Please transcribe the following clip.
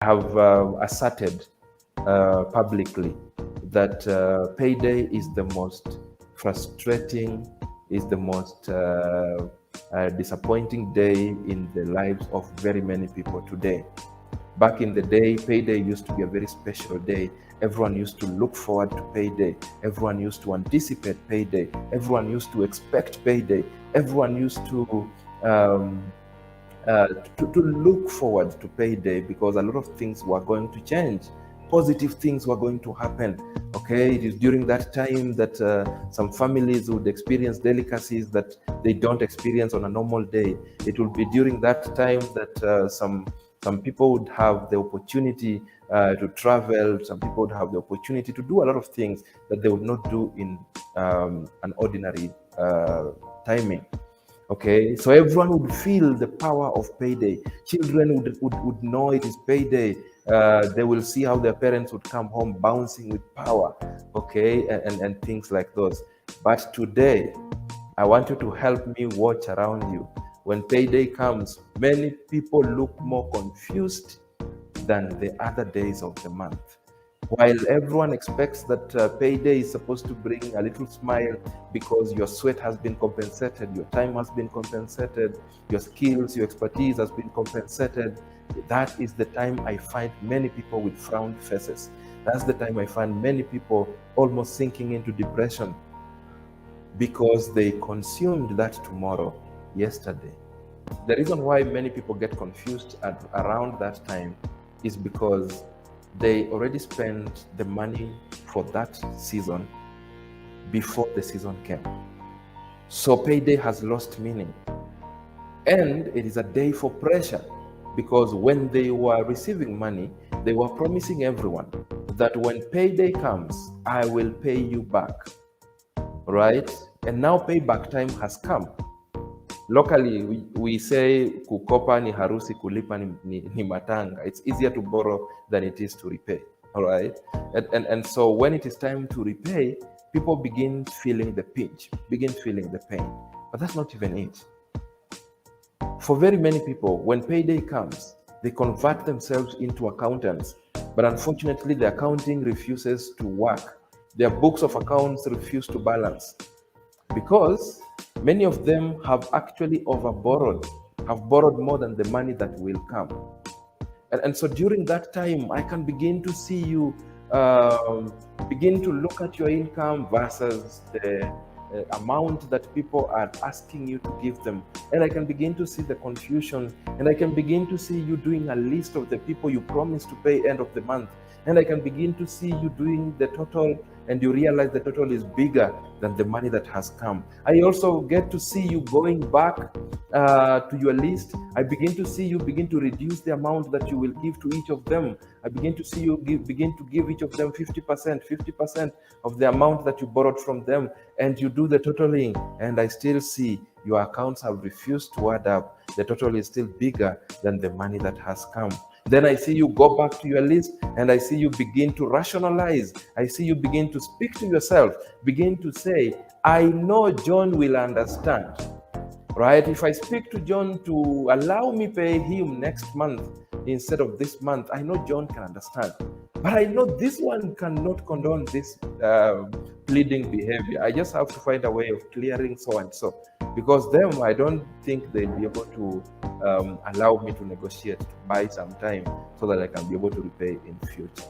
have asserted publicly that payday is the most frustrating, is the most disappointing day in the lives of very many people today. Back in the day, payday used to be a very special day. Everyone used to look forward to payday. Everyone used to anticipate payday. Everyone used to expect payday. Everyone used um, to look forward to payday because a lot of things were going to change. Positive things were going to happen. Okay, it is during that time that some families would experience delicacies that they don't experience on a normal day. It will be during that time that some people would have the opportunity to travel. Some people would have the opportunity to do a lot of things that they would not do in an ordinary timing. Okay, so everyone would feel the power of payday. Children would know it is payday. They will see how their parents would come home bouncing with power, okay, and things like those. But today, I want you to help me watch around you. When payday comes, many people look more confused than the other days of the month. While everyone expects that payday is supposed to bring a little smile because your sweat has been compensated, your time has been compensated, your skills, your expertise has been compensated, that is the time I find many people with frowned faces. That's the time I find many people almost sinking into depression because they consumed that tomorrow yesterday. The reason why many people get confused around that time is because they already spent the money for that season before the season came. So payday has lost meaning. And it is a day for pressure because when they were receiving money, they were promising everyone that when payday comes, I will pay you back. Right? And now payback time has come. Locally, we say kukopa ni harusi, kulipa ni matanga. It's easier to borrow than it is to repay. All right. And so when it is time to repay, people begin feeling the pinch, begin feeling the pain. But that's not even it. For very many people, when payday comes, they convert themselves into accountants. But unfortunately, the accounting refuses to work. Their books of accounts refuse to balance because many of them have actually overborrowed, have borrowed more than the money that will come. And so during that time, I can begin to see you begin to look at your income versus the amount that people are asking you to give them. And I can begin to see the confusion, and I can begin to see you doing a list of the people you promised to pay end of the month. And I can begin to see you doing the total, and you realize the total is bigger than the money that has come. I also get to see you going back to your list. I begin to see you begin to reduce the amount that you will give to each of them. I begin to see you begin to give each of them 50% of the amount that you borrowed from them, and you do the totaling, and I still see your accounts have refused to add up. The total is still bigger than the money that has come. Then I see you go back to your list, and I see you begin to rationalize. I see you begin to speak to yourself, begin to say, I know John will understand, right? If I speak to John to allow me pay him next month instead of this month, I know John can understand. But I know this one cannot condone this pleading behavior. I just have to find a way of clearing so and so. Because them, I don't think they'll be able to allow me to negotiate, to buy some time so that I can be able to repay in future.